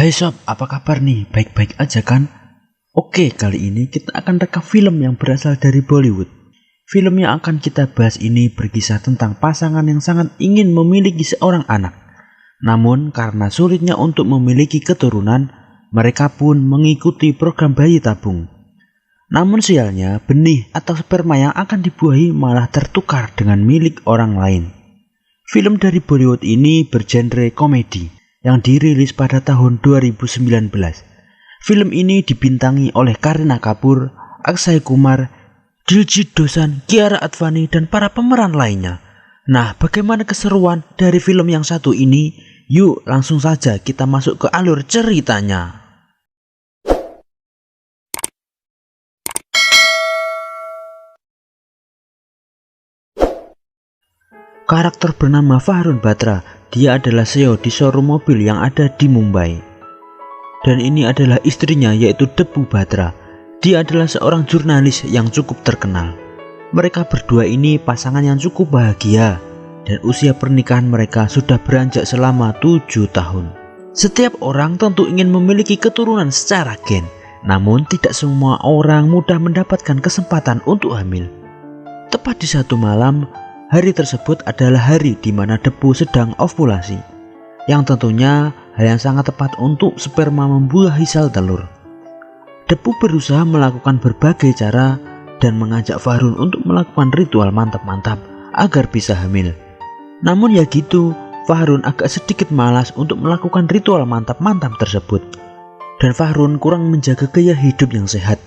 Hai sob, apa kabar nih? Baik-baik aja kan? Oke, kali ini kita akan rekap film yang berasal dari Bollywood. Film yang akan kita bahas ini berkisah tentang pasangan yang sangat ingin memiliki seorang anak. Namun karena sulitnya untuk memiliki keturunan, mereka pun mengikuti program bayi tabung. Namun sialnya, benih atau sperma yang akan dibuahi malah tertukar dengan milik orang lain. Film dari Bollywood ini bergenre komedi yang dirilis pada tahun 2019. Film ini dibintangi oleh Kareena Kapoor, Akshay Kumar, Diljit Dosanjh, Kiara Advani, dan para pemeran lainnya. Nah, bagaimana keseruan dari film yang satu ini? Yuk langsung saja kita masuk ke alur ceritanya. Karakter bernama Fahrun Batra. Dia adalah CEO di showroom mobil yang ada di Mumbai. Dan ini adalah istrinya, yaitu Debu Batra. Dia adalah seorang jurnalis yang cukup terkenal. Mereka berdua ini pasangan yang cukup bahagia, dan usia pernikahan mereka sudah beranjak selama 7 tahun. Setiap orang tentu ingin memiliki keturunan secara gen, namun tidak semua orang mudah mendapatkan kesempatan untuk hamil. Tepat di satu malam, hari tersebut adalah hari di mana Debu sedang ovulasi, yang tentunya hal yang sangat tepat untuk sperma membuahi sel telur. Debu berusaha melakukan berbagai cara dan mengajak Fahrun untuk melakukan ritual mantap-mantap agar bisa hamil. Namun ya gitu, Fahrun agak sedikit malas untuk melakukan ritual mantap-mantap tersebut. Dan Fahrun kurang menjaga gaya hidup yang sehat.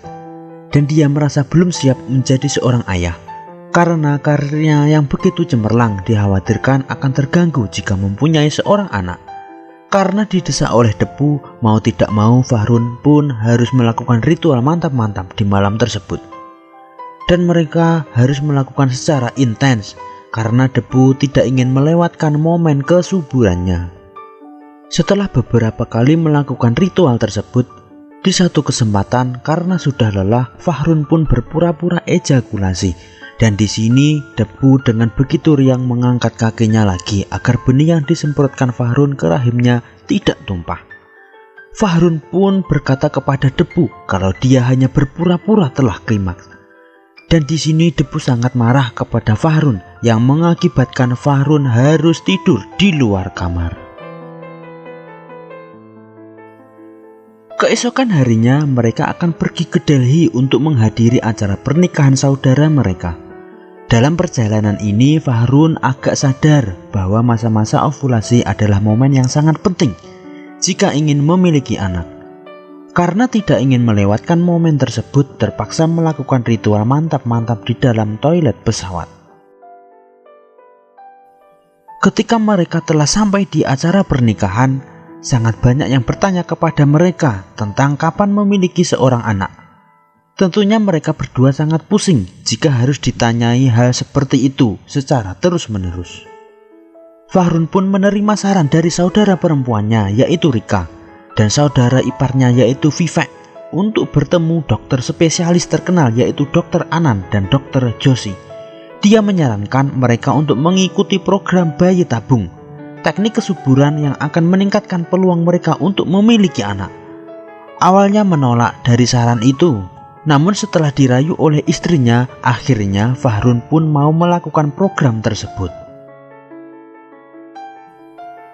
Dan dia merasa belum siap menjadi seorang ayah. Karena karirnya yang begitu cemerlang dikhawatirkan akan terganggu jika mempunyai seorang anak. Karena didesak oleh Debu, mau tidak mau Fahrun pun harus melakukan ritual mantap-mantap di malam tersebut. Dan mereka harus melakukan secara intens karena Debu tidak ingin melewatkan momen kesuburannya. Setelah beberapa kali melakukan ritual tersebut, di satu kesempatan karena sudah lelah, Fahrun pun berpura-pura ejakulasi. Dan di sini Debu dengan begitu riang mengangkat kakinya lagi agar benih yang disemprotkan Fahrun ke rahimnya tidak tumpah. Fahrun pun berkata kepada Debu kalau dia hanya berpura-pura telah klimaks. Dan di sini Debu sangat marah kepada Fahrun yang mengakibatkan Fahrun harus tidur di luar kamar. Keesokan harinya mereka akan pergi ke Delhi untuk menghadiri acara pernikahan saudara mereka. Dalam perjalanan ini Fahrun agak sadar bahwa masa-masa ovulasi adalah momen yang sangat penting jika ingin memiliki anak. Karena tidak ingin melewatkan momen tersebut, terpaksa melakukan ritual mantap-mantap di dalam toilet pesawat. Ketika mereka telah sampai di acara pernikahan, sangat banyak yang bertanya kepada mereka tentang kapan memiliki seorang anak. Tentunya mereka berdua sangat pusing jika harus ditanyai hal seperti itu secara terus-menerus. Fahrun pun menerima saran dari saudara perempuannya yaitu Rika dan saudara iparnya yaitu Vivek untuk bertemu dokter spesialis terkenal yaitu Dr. Anand dan Dr. Joshi. Dia menyarankan mereka untuk mengikuti program bayi tabung, teknik kesuburan yang akan meningkatkan peluang mereka untuk memiliki anak. Awalnya menolak dari saran itu, namun setelah dirayu oleh istrinya, akhirnya Fahrun pun mau melakukan program tersebut.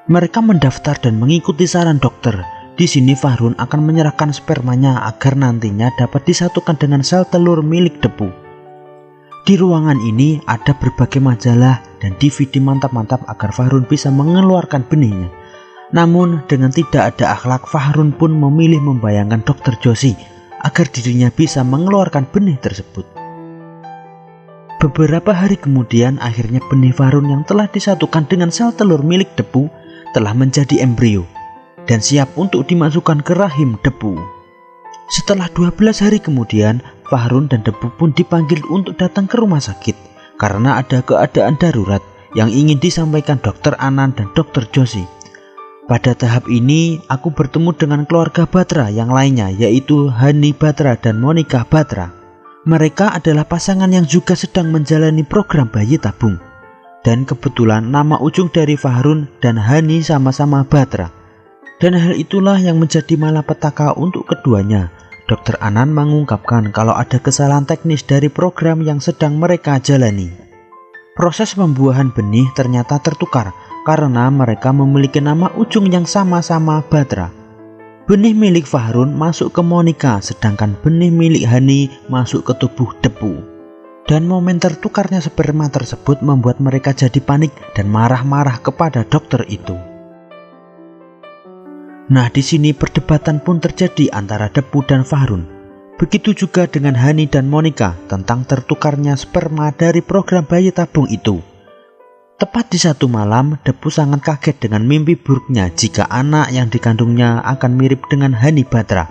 Mereka mendaftar dan mengikuti saran dokter. Di sini Fahrun akan menyerahkan spermanya agar nantinya dapat disatukan dengan sel telur milik Debu. Di ruangan ini ada berbagai majalah dan DVD mantap-mantap agar Fahrun bisa mengeluarkan benihnya. Namun dengan tidak ada akhlak, Fahrun pun memilih membayangkan Dr. Joshi agar dirinya bisa mengeluarkan benih tersebut. Beberapa hari kemudian akhirnya benih Fahrun yang telah disatukan dengan sel telur milik Debu telah menjadi embrio dan siap untuk dimasukkan ke rahim Debu. Setelah 12 hari kemudian, Fahrun dan Debu pun dipanggil untuk datang ke rumah sakit karena ada keadaan darurat yang ingin disampaikan Dr. Anand dan Dr. Joshi. Pada tahap ini, aku bertemu dengan keluarga Batra yang lainnya yaitu Hani Batra dan Monica Batra. Mereka adalah pasangan yang juga sedang menjalani program bayi tabung. Dan kebetulan nama ujung dari Fahrun dan Hani sama-sama Batra. Dan hal itulah yang menjadi malapetaka untuk keduanya. Dr. Anan mengungkapkan kalau ada kesalahan teknis dari program yang sedang mereka jalani. Proses pembuahan benih ternyata tertukar karena mereka memiliki nama ujung yang sama-sama Batra. Benih milik Fahrun masuk ke Monica, sedangkan benih milik Hani masuk ke tubuh Depu. Dan momen tertukarnya sperma tersebut membuat mereka jadi panik dan marah-marah kepada dokter itu. Nah, di sini perdebatan pun terjadi antara Depu dan Fahrun. Begitu juga dengan Hani dan Monica tentang tertukarnya sperma dari program bayi tabung itu. Tepat di satu malam, Depu sangat kaget dengan mimpi buruknya jika anak yang dikandungnya akan mirip dengan Hani Batra.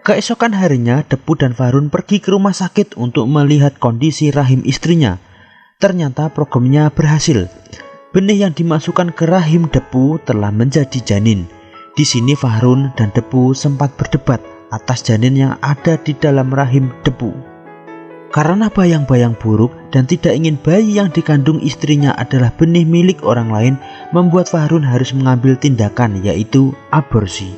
Keesokan harinya, Depu dan Fahrun pergi ke rumah sakit untuk melihat kondisi rahim istrinya. Ternyata programnya berhasil. Benih yang dimasukkan ke rahim Depu telah menjadi janin. Di sini Fahrun dan Depu sempat berdebat atas janin yang ada di dalam rahim Depu. Karena bayang-bayang buruk dan tidak ingin bayi yang dikandung istrinya adalah benih milik orang lain, membuat Fahrun harus mengambil tindakan, yaitu aborsi.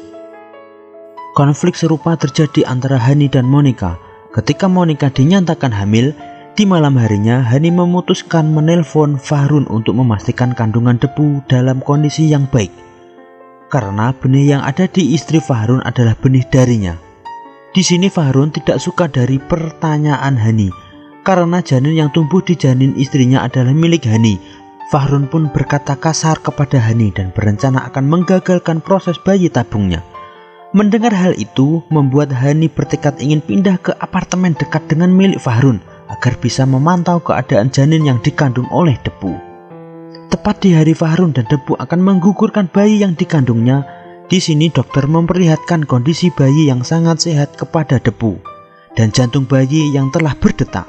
Konflik serupa terjadi antara Hani dan Monica. Ketika Monica dinyatakan hamil, di malam harinya Hani memutuskan menelpon Fahrun untuk memastikan kandungan Depu dalam kondisi yang baik. Karena benih yang ada di istri Fahrun adalah benih darinya. Di sini Fahrun tidak suka dari pertanyaan Hani, karena janin yang tumbuh di janin istrinya adalah milik Hani. Fahrun pun berkata kasar kepada Hani dan berencana akan menggagalkan proses bayi tabungnya. Mendengar hal itu membuat Hani bertekad ingin pindah ke apartemen dekat dengan milik Fahrun agar bisa memantau keadaan janin yang dikandung oleh Depu. Tepat di hari Fahrun dan Depu akan menggugurkan bayi yang dikandungnya, di sini dokter memperlihatkan kondisi bayi yang sangat sehat kepada Depu dan jantung bayi yang telah berdetak.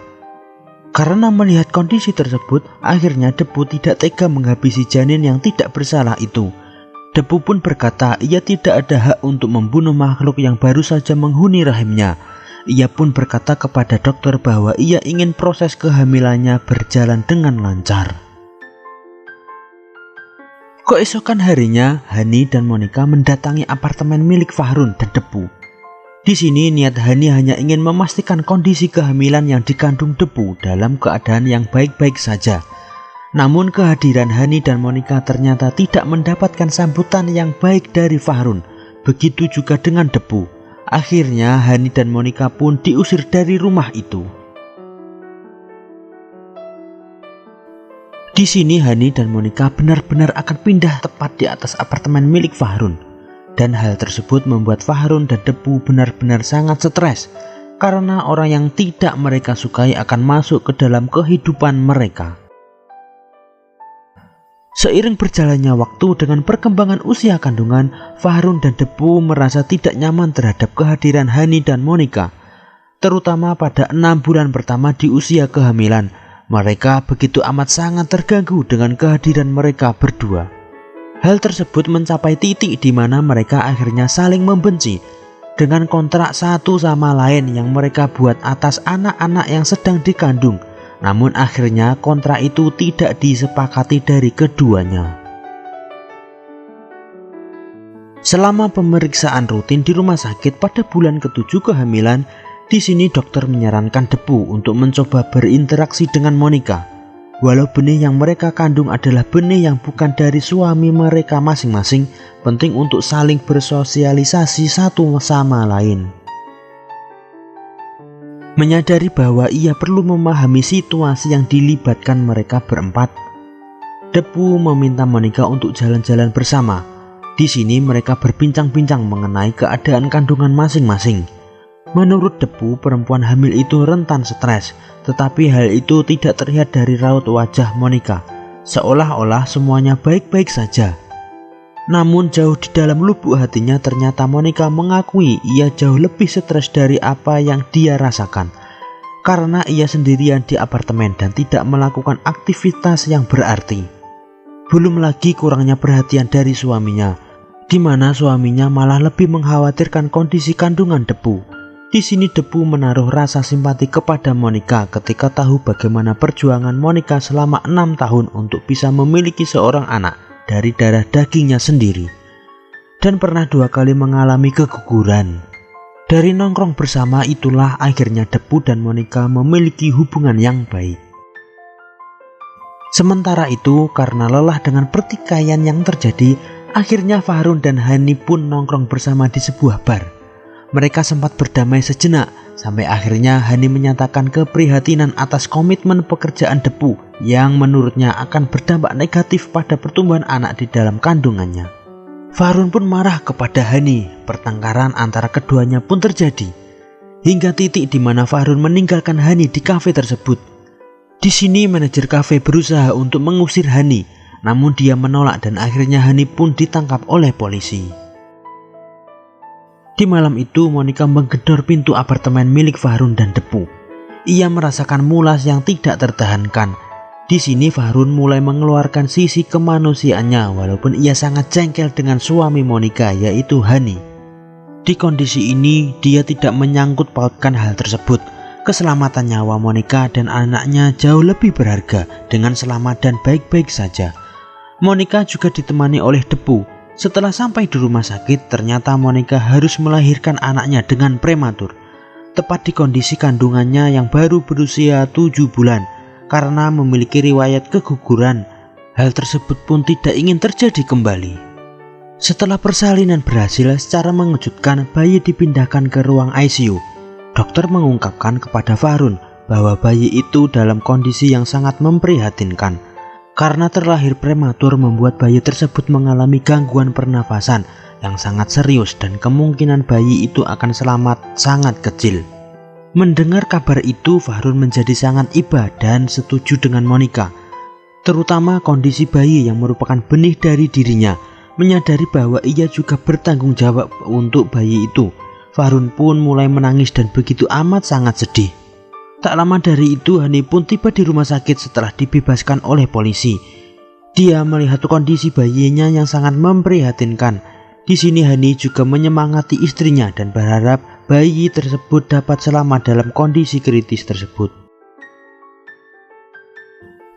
Karena melihat kondisi tersebut, akhirnya Depu tidak tega menghabisi janin yang tidak bersalah itu. Depu pun berkata ia tidak ada hak untuk membunuh makhluk yang baru saja menghuni rahimnya. Ia pun berkata kepada dokter bahwa ia ingin proses kehamilannya berjalan dengan lancar. Keesokan harinya, Hani dan Monica mendatangi apartemen milik Fahrun dan Depu. Di sini niat Hani hanya ingin memastikan kondisi kehamilan yang dikandung Depu dalam keadaan yang baik-baik saja. Namun kehadiran Hani dan Monica ternyata tidak mendapatkan sambutan yang baik dari Fahrun. Begitu juga dengan Depu. Akhirnya Hani dan Monica pun diusir dari rumah itu. Di sini Hani dan Monica benar-benar akan pindah tepat di atas apartemen milik Fahrun. Dan hal tersebut membuat Fahrun dan Depu benar-benar sangat stres karena orang yang tidak mereka sukai akan masuk ke dalam kehidupan mereka. Seiring berjalannya waktu dengan perkembangan usia kandungan, Fahrun dan Depu merasa tidak nyaman terhadap kehadiran Hani dan Monica. Terutama pada 6 bulan pertama di usia kehamilan, mereka begitu amat sangat terganggu dengan kehadiran mereka berdua. Hal tersebut mencapai titik di mana mereka akhirnya saling membenci dengan kontrak satu sama lain yang mereka buat atas anak-anak yang sedang dikandung. Namun akhirnya kontrak itu tidak disepakati dari keduanya. Selama pemeriksaan rutin di rumah sakit pada bulan ke-7 kehamilan, di sini dokter menyarankan Depu untuk mencoba berinteraksi dengan Monica. Walau benih yang mereka kandung adalah benih yang bukan dari suami mereka masing-masing, penting untuk saling bersosialisasi satu sama lain. Menyadari bahwa ia perlu memahami situasi yang dilibatkan mereka berempat, Depu meminta Monica untuk jalan-jalan bersama. Di sini mereka berbincang-bincang mengenai keadaan kandungan masing-masing. Menurut Depu, perempuan hamil itu rentan stres, tetapi hal itu tidak terlihat dari raut wajah Monica, seolah-olah semuanya baik-baik saja. Namun jauh di dalam lubuk hatinya ternyata Monica mengakui ia jauh lebih stres dari apa yang dia rasakan. Karena ia sendirian di apartemen dan tidak melakukan aktivitas yang berarti. Belum lagi kurangnya perhatian dari suaminya, di mana suaminya malah lebih mengkhawatirkan kondisi kandungan Depu. Di sini Depu menaruh rasa simpati kepada Monica ketika tahu bagaimana perjuangan Monica selama 6 tahun untuk bisa memiliki seorang anak dari darah dagingnya sendiri. dan pernah 2 kali mengalami keguguran. Dari nongkrong bersama itulah akhirnya Depu dan Monica memiliki hubungan yang baik. Sementara itu, karena lelah dengan pertikaian yang terjadi, akhirnya Fahrun dan Hani pun nongkrong bersama di sebuah bar. Mereka sempat berdamai sejenak, sampai akhirnya Hani menyatakan keprihatinan atas komitmen pekerjaan Depu yang menurutnya akan berdampak negatif pada pertumbuhan anak di dalam kandungannya. Fahrun pun marah kepada Hani, pertengkaran antara keduanya pun terjadi. Hingga titik di mana Fahrun meninggalkan Hani di kafe tersebut. Di sini manajer kafe berusaha untuk mengusir Hani, namun dia menolak dan akhirnya Hani pun ditangkap oleh polisi. Di malam itu Monica menggedor pintu apartemen milik Fahrun dan Depu. Ia merasakan mulas yang tidak tertahankan. Di sini Fahrun mulai mengeluarkan sisi kemanusiaannya walaupun ia sangat jengkel dengan suami Monica yaitu Hani. Di kondisi ini dia tidak menyangkut pautkan hal tersebut. Keselamatan nyawa Monica dan anaknya jauh lebih berharga. Dengan selamat dan baik-baik saja. Monica juga ditemani oleh Depu. Setelah sampai di rumah sakit, ternyata Monica harus melahirkan anaknya dengan prematur. Tepat di kondisi kandungannya yang baru berusia 7 bulan. Karena memiliki riwayat keguguran, hal tersebut pun tidak ingin terjadi kembali. Setelah persalinan berhasil, secara mengejutkan bayi dipindahkan ke ruang ICU. Dokter mengungkapkan kepada Fahrun bahwa bayi itu dalam kondisi yang sangat memprihatinkan. Karena terlahir prematur membuat bayi tersebut mengalami gangguan pernafasan yang sangat serius dan kemungkinan bayi itu akan selamat sangat kecil. Mendengar kabar itu, Fahrun menjadi sangat iba dan setuju dengan Monica. Terutama kondisi bayi yang merupakan benih dari dirinya, menyadari bahwa ia juga bertanggung jawab untuk bayi itu. Fahrun pun mulai menangis dan begitu amat sangat sedih. Tak lama dari itu Hani pun tiba di rumah sakit setelah dibebaskan oleh polisi. Dia melihat kondisi bayinya yang sangat memprihatinkan. Di sini Hani juga menyemangati istrinya dan berharap bayi tersebut dapat selamat dalam kondisi kritis tersebut.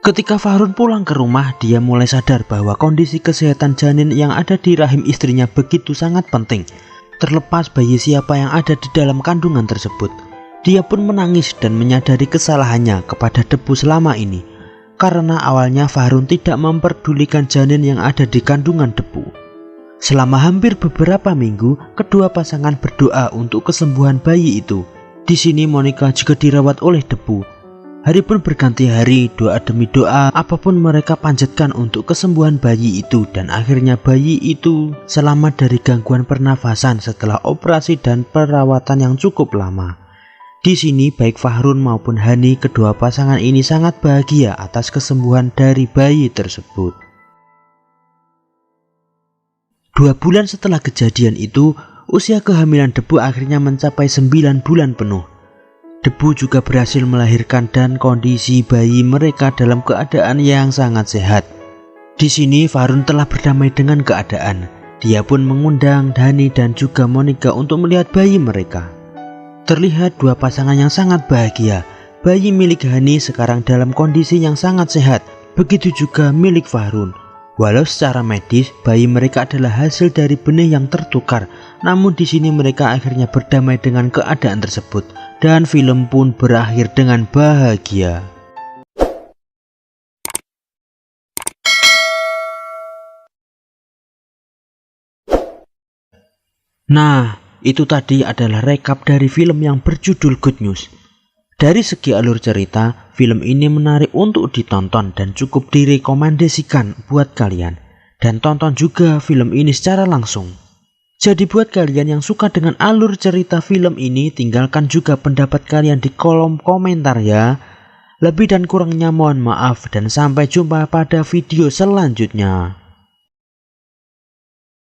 Ketika Fahrun pulang ke rumah, dia mulai sadar bahwa kondisi kesehatan janin yang ada di rahim istrinya begitu sangat penting. Terlepas bayi siapa yang ada di dalam kandungan tersebut, dia pun menangis dan menyadari kesalahannya kepada Depu selama ini. Karena awalnya Fahrun tidak memperdulikan janin yang ada di kandungan Depu. Selama hampir beberapa minggu, kedua pasangan berdoa untuk kesembuhan bayi itu. Di sini Monica juga dirawat oleh Depu. Hari pun berganti hari, doa demi doa, apapun mereka panjatkan untuk kesembuhan bayi itu, dan akhirnya bayi itu selamat dari gangguan pernafasan setelah operasi dan perawatan yang cukup lama. Di sini baik Fahrun maupun Hani, kedua pasangan ini sangat bahagia atas kesembuhan dari bayi tersebut. 2 bulan setelah kejadian itu, usia kehamilan Depu akhirnya mencapai 9 bulan penuh. Depu juga berhasil melahirkan dan kondisi bayi mereka dalam keadaan yang sangat sehat. Di sini Fahrun telah berdamai dengan keadaan. Dia pun mengundang Hani dan juga Monica untuk melihat bayi mereka. Terlihat 2 pasangan yang sangat bahagia. Bayi milik Hani sekarang dalam kondisi yang sangat sehat. Begitu juga milik Fahrun. Walau secara medis bayi mereka adalah hasil dari benih yang tertukar, namun di sini mereka akhirnya berdamai dengan keadaan tersebut dan film pun berakhir dengan bahagia. Nah, itu tadi adalah rekap dari film yang berjudul Good News. Dari segi alur cerita, film ini menarik untuk ditonton dan cukup direkomendasikan buat kalian. Dan tonton juga film ini secara langsung. Jadi buat kalian yang suka dengan alur cerita film ini, tinggalkan juga pendapat kalian di kolom komentar ya. Lebih dan kurangnya mohon maaf dan sampai jumpa pada video selanjutnya.